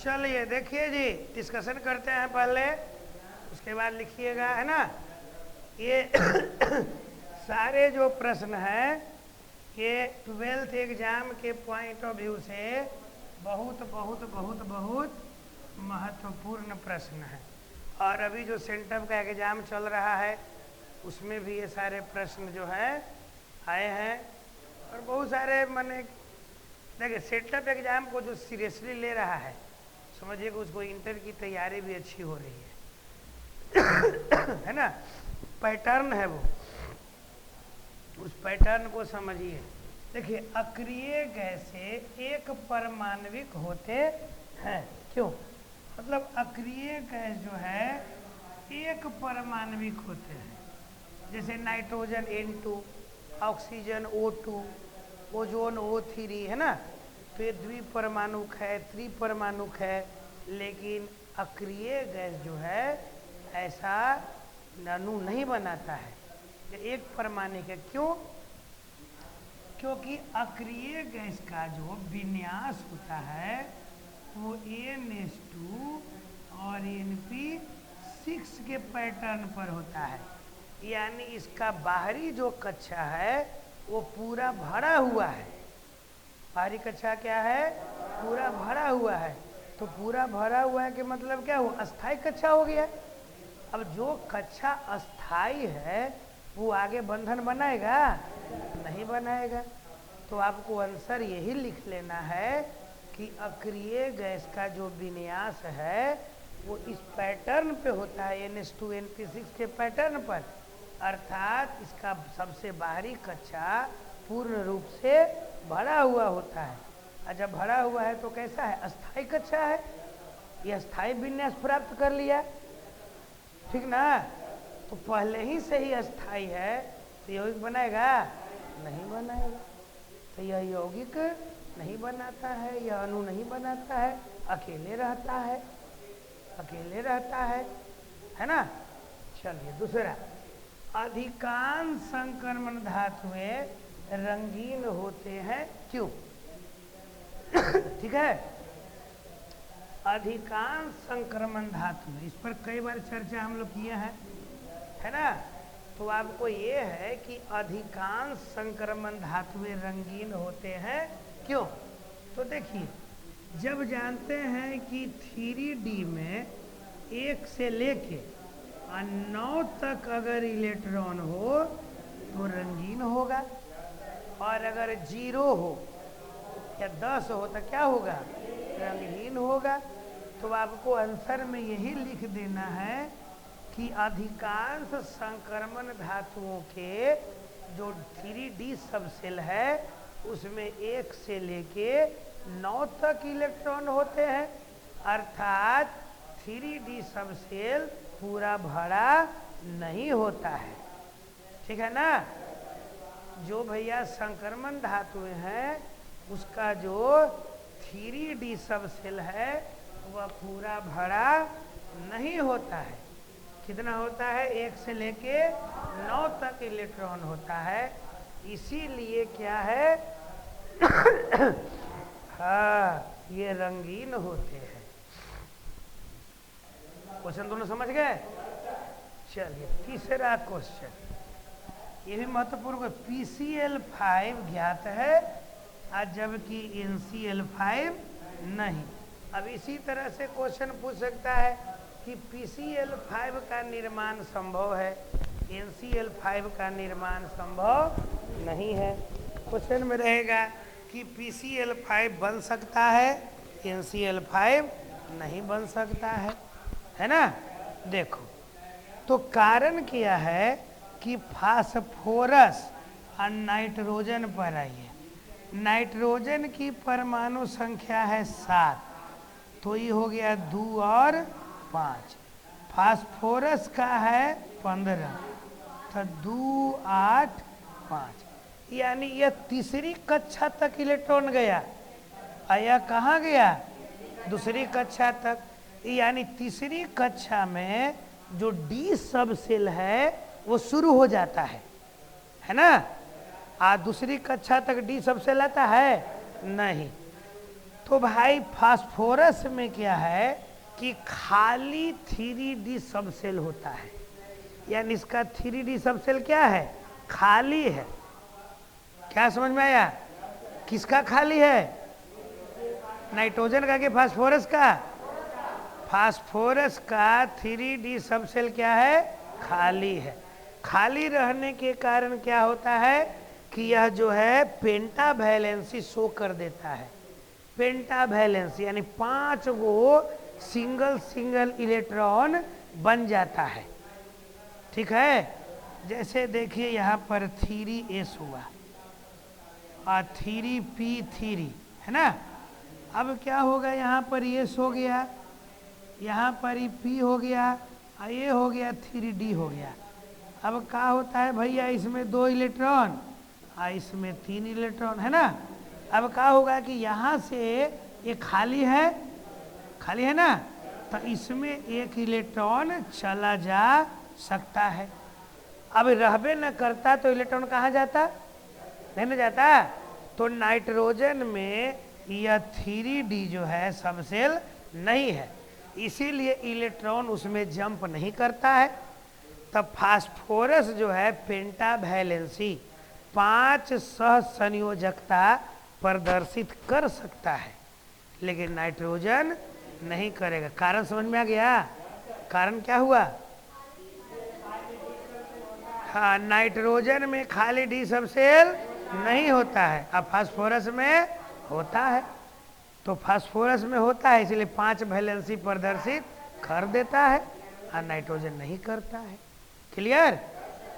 चलिए देखिए जी, डिस्कशन करते हैं पहले, उसके बाद लिखिएगा, है ना। ये सारे जो प्रश्न हैं ये 12th एग्जाम के पॉइंट ऑफ व्यू से बहुत बहुत बहुत बहुत महत्वपूर्ण प्रश्न है। और अभी जो सेंटअप का एग्ज़ाम चल रहा है उसमें भी ये सारे प्रश्न जो है आए हैं। और बहुत सारे मैंने देखिए सेंटअप एग्ज़ाम को जो सीरियसली ले रहा है समझिए कि उसको इंटर की तैयारी भी अच्छी हो रही है है ना। पैटर्न है वो, उस पैटर्न को समझिए। देखिए अक्रिय गैसें एक परमाणविक होते हैं। क्यों? मतलब अक्रिय गैस जो है एक परमाणविक होते हैं। जैसे nitrogen N2, oxygen O2, ozone O3, है ना। तो ये द्विपरमाणुक है, त्रिपरमाणुक है। लेकिन अक्रिय गैस जो है ऐसा अणु नहीं बनाता है, ये एक परमाणिक है। क्यों? क्योंकि अक्रिय गैस का जो विन्यास होता है वो NH2 और NP6 के पैटर्न पर होता है। यानी इसका बाहरी जो कक्षा है वो पूरा भरा हुआ है। बाहरी कक्षा क्या है? पूरा भरा हुआ है। तो पूरा भरा हुआ है कि मतलब क्या हुआ? अस्थाई कक्षा हो गया। अब जो कक्षा अस्थाई है वो आगे बंधन बनाएगा? नहीं बनाएगा। तो आपको आंसर यही लिख लेना है कि अक्रिय गैस का जो विन्यास है वो इस पैटर्न पे होता है, NH2 NP6 के पैटर्न पर। अर्थात इसका सबसे बाहरी कक्षा पूर्ण रूप से भरा हुआ होता है। और जब भरा हुआ है तो कैसा है? अस्थाई कक्षा है। यह अस्थाई विन्यास प्राप्त कर लिया, ठीक ना। तो पहले ही से ही अस्थाई है तो यौगिक बनाएगा? नहीं बनाएगा। तो यह यौगिक नहीं बनाता है, यह अणु नहीं बनाता है, अकेले रहता है, अकेले रहता है ना। चलिए दूसरा, अधिकांश संक्रमण धातुएं रंगीन होते हैं। क्यों? ठीक है, अधिकांश संक्रमण धातु, इस पर कई बार चर्चा हम लोग किए हैं, है ना। तो आपको ये है कि अधिकांश संक्रमण धातुएं रंगीन होते हैं। क्यों? तो देखिए, जब जानते हैं कि 3D में 1 से लेके 9 तक अगर इलेक्ट्रॉन हो तो रंगीन होगा, और अगर 0 हो या 10 हो तो क्या होगा? रंगहीन होगा। तो आपको आंसर में यही लिख देना है कि अधिकांश संक्रमण धातुओं के जो 3D सबसेल है उसमें 1 से लेके 9 तक इलेक्ट्रॉन होते हैं। अर्थात 3D सबसेल पूरा भरा नहीं होता है, ठीक है ना। जो भैया संक्रमण धातुएं हैं उसका जो 3D सबसेल है वह पूरा भरा नहीं होता है। कितना होता है? 1 से लेके 9 तक इलेक्ट्रॉन होता है। इसीलिए क्या है हाँ, ये रंगीन होते हैं। क्वेश्चन दोनों समझ गए? चलिए तीसरा क्वेश्चन, ये भी महत्वपूर्ण। PCl5 ज्ञात है आज जबकि NCl5 नहीं। अब इसी तरह से क्वेश्चन पूछ सकता है कि PCl5 का निर्माण संभव है, NCl5 का निर्माण संभव नहीं है। क्वेश्चन में रहेगा कि PCl5 बन सकता है, NCl5 नहीं बन सकता है ना। देखो, तो कारण क्या है कि फास्फोरस और नाइट्रोजन पर आई है। नाइट्रोजन की परमाणु संख्या है 7, तो ये हो गया 2 और 5। फास्फोरस का है 15, तो 2 8 5, यानी यह तीसरी कक्षा तक इलेक्ट्रॉन गया। यह कहाँ गया? दूसरी कक्षा तक। यानी तीसरी कक्षा में जो D सबसेल है वो शुरू हो जाता है ना। दूसरी कक्षा तक D सबसेल आता है नहीं। तो भाई फास्फोरस में क्या है कि खाली 3D सब सेल होता है, यानी इसका 3D सब सेल क्या है, खाली है। क्या समझ में आया? किसका खाली है? नाइट्रोजन का कि फास्फोरस का? फास्फोरस का 3D सब सेल क्या है, खाली है। खाली रहने के कारण क्या होता है कि यह जो है पेंटावैलेंसी शो कर देता है। पेंटावैलेंसी यानी 5 गो सिंगल सिंगल इलेक्ट्रॉन बन जाता है। ठीक है, जैसे देखिए यहाँ पर 3S हुआ और 3P3 है ना। अब क्या होगा, यहाँ पर S हो गया, यहाँ पर ही P हो गया और ये हो गया 3D हो गया। अब क्या होता है भैया, इसमें 2 इलेक्ट्रॉन और इसमें 3 इलेक्ट्रॉन है ना। अब क्या होगा कि यहाँ से ये खाली है ना, तो इसमें 1 इलेक्ट्रॉन चला जा सकता है। अब रहबे न करता तो इलेक्ट्रॉन कहाँ जाता, नहीं ना जाता। तो नाइट्रोजन में यह 3D जो है सब सेल नहीं है, इसीलिए इलेक्ट्रॉन उसमें जंप नहीं करता है। तब फास्फोरस जो है पेंटावैलेंसी 5 सहसंयोजकता प्रदर्शित कर सकता है, लेकिन नाइट्रोजन नहीं करेगा। कारण समझ में आ गया? कारण क्या हुआ? हाँ, नाइट्रोजन में खाली डी सब सेल नहीं होता है, अब फास्फोरस में होता है। तो फास्फोरस में होता है इसलिए 5 वैलेंसी प्रदर्शित कर देता है और नाइट्रोजन नहीं करता है। क्लियर?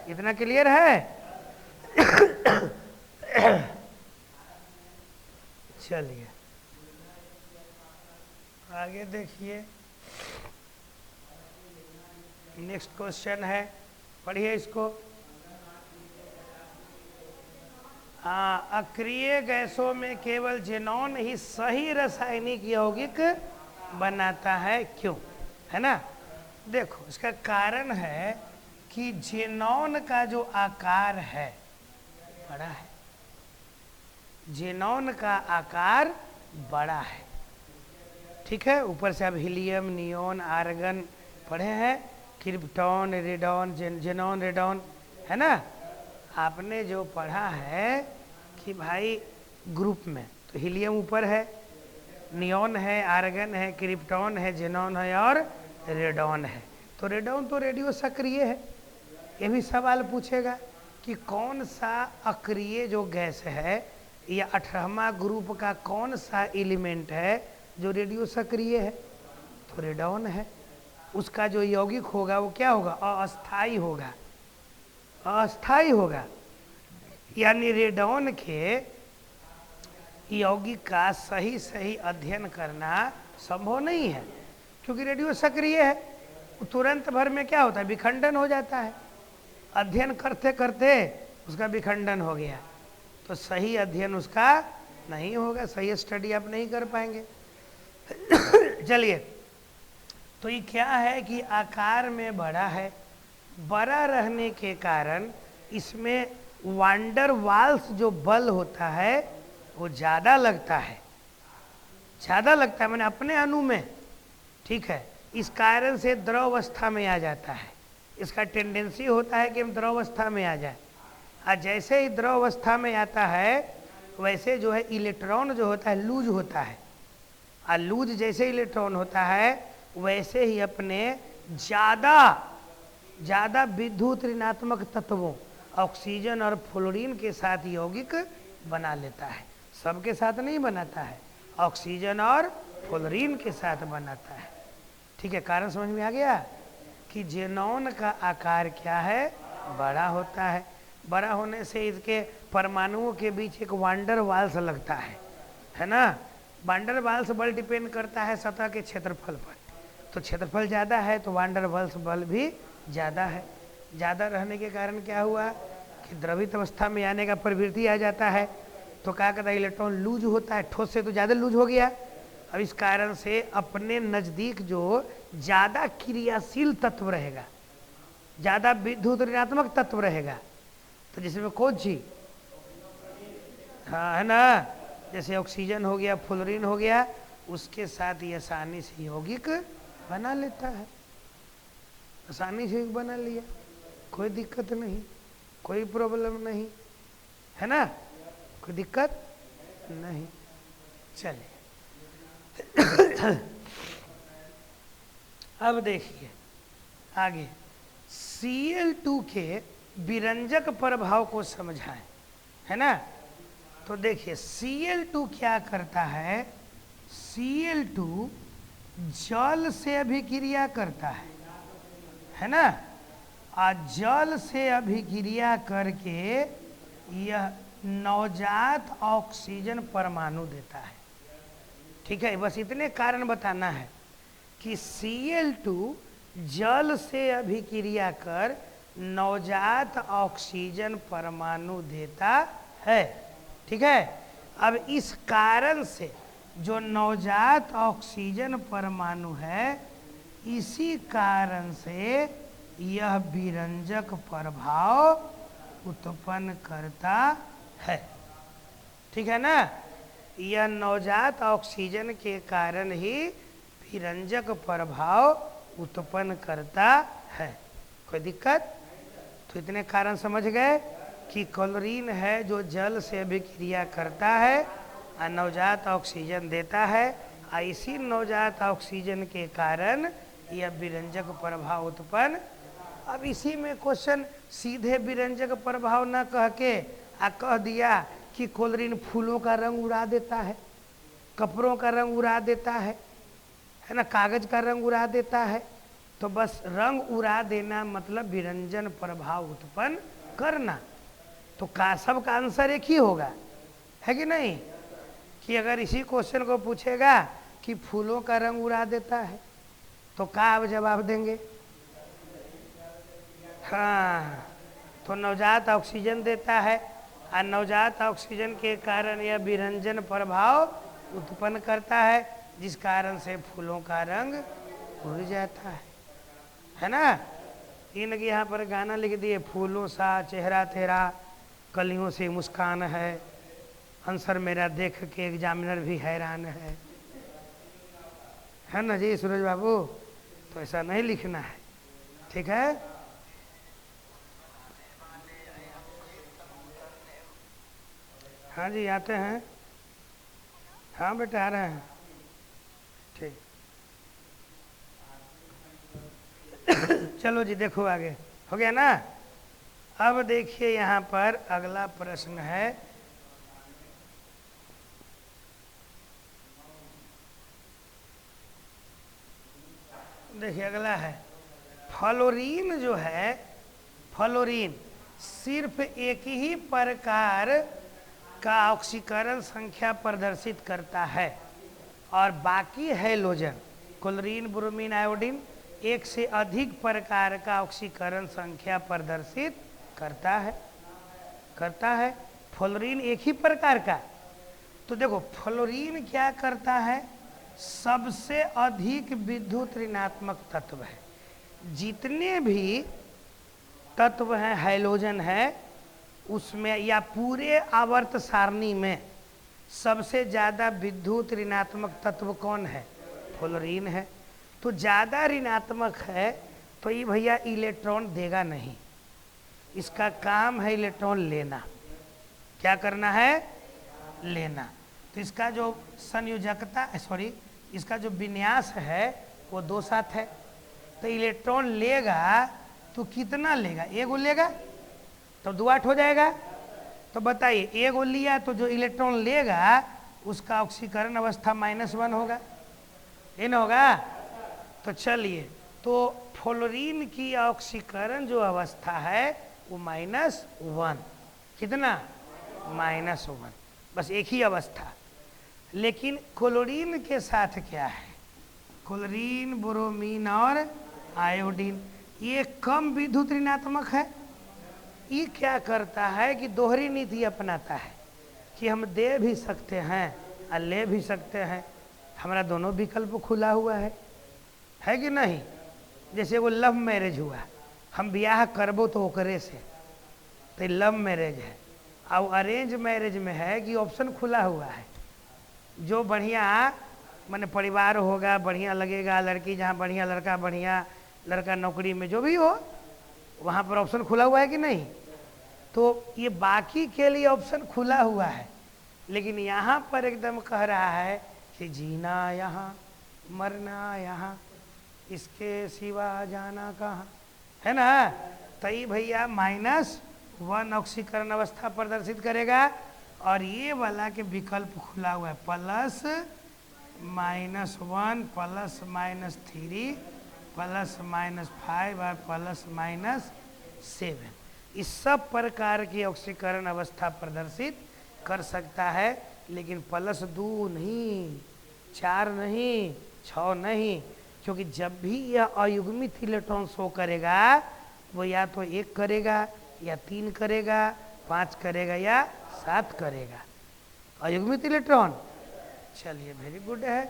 इतना क्लियर है? चलिए आगे देखिए, नेक्स्ट क्वेश्चन है, पढ़िए इसको। अक्रिय गैसों में केवल जेनॉन ही सही रासायनिक यौगिक बनाता है, क्यों? है ना। देखो इसका कारण है कि जेनॉन का जो आकार है बड़ा है, जेनॉन का आकार बड़ा है। ठीक है, ऊपर से अब हीलियम, नियोन, आर्गन पढ़े हैं, क्रिप्टॉन, रेडॉन, जेनॉन, रेडॉन, है ना। आपने जो पढ़ा है कि भाई ग्रुप में तो हीलियम ऊपर है, नियोन है, आर्गन है, क्रिप्टॉन है, जेनॉन है और रेडॉन है। तो रेडॉन तो रेडियो सक्रिय है। ये भी सवाल पूछेगा कि कौन सा अक्रिय जो गैस है या 18वां ग्रुप का कौन सा एलिमेंट है जो रेडियो सक्रिय है? तो रेडॉन है। उसका जो यौगिक होगा वो क्या होगा? अस्थाई होगा, अस्थाई होगा। यानी रेडॉन के यौगिक का सही सही अध्ययन करना संभव नहीं है, क्योंकि रेडियो सक्रिय है। तुरंत भर में क्या होता है? विखंडन हो जाता है। अध्ययन करते करते उसका विखंडन हो गया, तो सही अध्ययन उसका नहीं होगा, सही स्टडी आप नहीं कर पाएंगे। चलिए, तो ये क्या है कि आकार में बड़ा है, बड़ा रहने के कारण इसमें वांडर वाल्स जो बल होता है वो ज़्यादा लगता है, ज़्यादा लगता है, मैंने अपने अणु में। ठीक है, इस कारण से द्रव अवस्था में आ जाता है। इसका टेंडेंसी होता है कि हम द्रव अवस्था में आ जाए, और जैसे ही द्रव अवस्था में आता है वैसे जो है इलेक्ट्रॉन जो होता है लूज होता है, और लूज जैसे इलेक्ट्रॉन होता है वैसे ही अपने ज़्यादा विद्युत ऋणात्मक तत्वों ऑक्सीजन और फ्लोरीन के साथ यौगिक बना लेता है। सबके साथ नहीं बनाता है, ऑक्सीजन और फ्लोरीन के साथ बनाता है। ठीक है, कारण समझ में आ गया कि जेनॉन का आकार क्या है? बड़ा होता है। बड़ा होने से इसके परमाणुओं के बीच एक वांडर वाल्स लगता है ना। वांडर वाल्स बल डिपेंड करता है सतह के क्षेत्रफल पर, तो क्षेत्रफल ज़्यादा है तो वांडर वाल्स बल भी ज़्यादा है। ज़्यादा रहने के कारण क्या हुआ कि द्रवित अवस्था में आने का प्रवृत्ति आ जाता है, तो क्या कहता है इलेक्ट्रॉन लूज होता है, ठोस से तो ज़्यादा लूज हो गया। अब इस कारण से अपने नज़दीक जो ज़्यादा क्रियाशील तत्व रहेगा, ज़्यादा विद्युत ऋणात्मक तत्व रहेगा, तो जिसमें कौन सी? हाँ है ना, जैसे ऑक्सीजन हो गया, फ्लोरीन हो गया, उसके साथ ये आसानी से यौगिक बना लेता है, आसानी से बना लिया, कोई दिक्कत नहीं, कोई प्रॉब्लम नहीं, है ना, कोई दिक्कत नहीं। चलिए अब देखिए आगे Cl2 के विरंजक प्रभाव को समझाएं, है ना। तो देखिए Cl2 क्या करता है, Cl2 जल से अभिक्रिया करता है ना, और जल से अभिक्रिया करके यह नवजात ऑक्सीजन परमाणु देता है। ठीक है, बस इतने कारण बताना है कि Cl2 जल से अभिक्रिया कर नवजात ऑक्सीजन परमाणु देता है। ठीक है, अब इस कारण से जो नवजात ऑक्सीजन परमाणु है, इसी कारण से यह विरंजक प्रभाव उत्पन्न करता है। ठीक है ना, यह नवजात ऑक्सीजन के कारण ही विरंजक प्रभाव उत्पन्न करता है। कोई दिक्कत? तो इतने कारण समझ गए कि क्लोरीन है जो जल से अभिक्रिया करता है और नवजात ऑक्सीजन देता है, और इसी नवजात ऑक्सीजन के कारण यह विरंजक प्रभाव उत्पन्न। अब इसी में क्वेश्चन सीधे विरंजक प्रभाव न कह के कह दिया कि क्लोरीन फूलों का रंग उड़ा देता है, कपड़ों का रंग उड़ा देता है ना, कागज का रंग उड़ा देता है। तो बस रंग उड़ा देना मतलब विरंजन प्रभाव उत्पन्न करना। तो सबका आंसर एक ही होगा, है कि नहीं? कि अगर इसी क्वेश्चन को पूछेगा कि फूलों का रंग उड़ा देता है तो क्या आप जवाब देंगे? हाँ, तो नवजात ऑक्सीजन देता है और नवजात ऑक्सीजन के कारण यह विरंजन प्रभाव उत्पन्न करता है, जिस कारण से फूलों का रंग उड़ जाता है ना। इनके यहाँ पर गाना लिख दिए, फूलों सा चेहरा तेरा, कलियों से मुस्कान है, आंसर मेरा देख के एग्जामिनर भी हैरान है ना जी सूरज बाबू? तो ऐसा नहीं लिखना है, ठीक है। हाँ जी आते हैं, हाँ बेटा आ रहे हैं, ठीक। चलो जी देखो आगे, हो गया ना। अब देखिए यहाँ पर अगला प्रश्न है, देखिए अगला है फ्लोरीन जो है, फ्लोरीन सिर्फ एक ही प्रकार का ऑक्सीकरण संख्या प्रदर्शित करता है और बाकी हैलोजन क्लोरीन, ब्रोमीन, आयोडीन एक से अधिक प्रकार का ऑक्सीकरण संख्या प्रदर्शित करता है। फ्लोरीन एक ही प्रकार का। तो देखो फ्लोरीन क्या करता है, सबसे अधिक विद्युत ऋणात्मक तत्व है। जितने भी तत्व हैं हैलोजन है उसमें या पूरे आवर्त सारणी में सबसे ज़्यादा विद्युत ऋणात्मक तत्व कौन है? फ्लोरीन है। तो ज़्यादा ऋणात्मक है तो ये भैया इलेक्ट्रॉन देगा नहीं, इसका काम है इलेक्ट्रॉन लेना। क्या करना है? लेना। तो इसका जो संयोजकता इसका जो विन्यास है वो 2 साथ है। तो इलेक्ट्रॉन लेगा तो कितना लेगा? एगो लेगा तो 2 8 हो जाएगा। तो बताइए एगो लिया तो जो इलेक्ट्रॉन लेगा उसका ऑक्सीकरण अवस्था -1 होगा, ये ना होगा? तो चलिए, तो फ्लोरीन की ऑक्सीकरण जो अवस्था है वो -1, कितना? -1, बस एक ही अवस्था। लेकिन क्लोरीन के साथ क्या है? क्लोरीन, ब्रोमीन और आयोडीन ये कम विद्युत ऋणात्मक है। ये क्या करता है कि दोहरी नीति अपनाता है कि हम दे भी सकते हैं और ले भी सकते हैं, हमारा दोनों विकल्प खुला हुआ है कि नहीं? जैसे वो लव मैरिज हुआ, हम ब्याह करबो तो ओकरे से, तो लव मैरिज है। और अरेंज मैरिज में है कि ऑप्शन खुला हुआ है, जो बढ़िया माने परिवार होगा, बढ़िया लगेगा, लड़की जहाँ बढ़िया, लड़का नौकरी में, जो भी हो वहाँ पर ऑप्शन खुला हुआ है कि नहीं। तो ये बाकी के लिए ऑप्शन खुला हुआ है, लेकिन यहाँ पर एकदम कह रहा है कि जीना यहाँ, मरना यहाँ, इसके सिवा जाना कहाँ, है ना। तई भैया -1 ऑक्सीकरण अवस्था प्रदर्शित करेगा, और ये वाला के विकल्प खुला हुआ है +-1 +-3 +-5 और +-7। इस सब प्रकार की ऑक्सीकरण अवस्था प्रदर्शित कर सकता है, लेकिन +2 नहीं, 4 नहीं, 6 नहीं, क्योंकि जब भी यह अयुग्मित इलेक्ट्रॉन शो करेगा वो या तो 1 करेगा या 3 करेगा, 5 करेगा या 7 करेगा अयुग्मित इलेक्ट्रॉन। चलिए वेरी गुड है।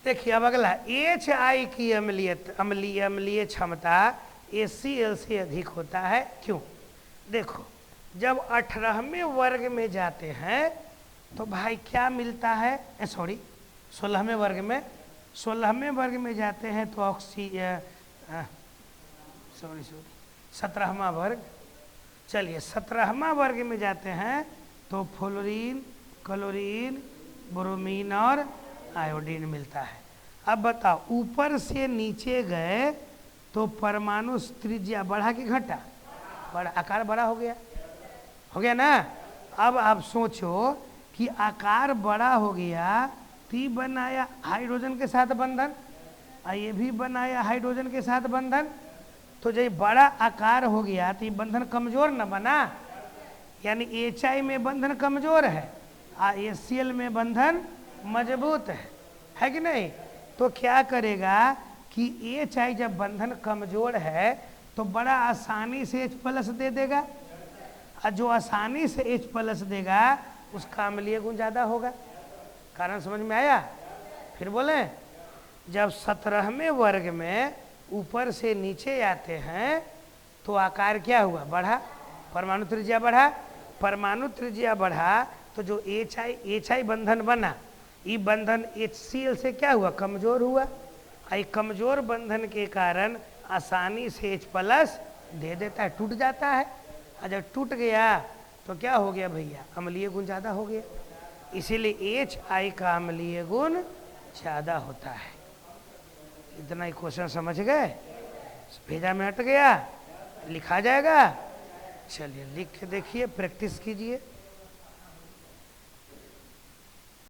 देखिए अब अगला HI की अम्लीय क्षमता HCl से अधिक होता है, क्यों। देखो जब 18वें वर्ग में जाते हैं तो भाई क्या मिलता है, 16वें वर्ग में, 16वें वर्ग में जाते हैं तो 17वां वर्ग, चलिए 17वां वर्ग में जाते हैं तो फ्लोरीन, क्लोरीन, ब्रोमीन और आयोडीन मिलता है। अब बताओ ऊपर से नीचे गए तो परमाणु त्रिज्या बढ़ा कि घटा, बड़ा, आकार बड़ा हो गया ना। अब आप सोचो कि आकार बड़ा हो गया तो ये बनाया हाइड्रोजन के साथ बंधन, और ये भी बनाया हाइड्रोजन के साथ बंधन, तो जब बड़ा आकार हो गया तो ये बंधन कमजोर न बना, यानी HI में बंधन कमजोर है और HCl में बंधन मजबूत है कि नहीं। तो क्या करेगा कि HI जब बंधन कमजोर है तो बड़ा आसानी से H+ दे देगा, और जो आसानी से H+ देगा उसका अम्लीय गुण ज़्यादा होगा। कारण समझ में आया। फिर बोले जब 17वें वर्ग में ऊपर से नीचे आते हैं तो आकार क्या हुआ, बढ़ा, परमाणु त्रिज्या बढ़ा, परमाणु त्रिज्या बढ़ा तो जो HI बंधन बना, ये बंधन HCl से क्या हुआ, कमजोर हुआ, और कमजोर बंधन के कारण आसानी से H+ दे देता है, टूट जाता है, और जब टूट गया तो क्या हो गया भैया, अम्लीय गुण ज़्यादा हो गया। इसीलिए HI का अम्लीय गुण ज़्यादा होता है। इतना ही क्वेश्चन समझ गए, भेजा में हट गया, लिखा जाएगा। चलिए लिख के देखिए, प्रैक्टिस कीजिए।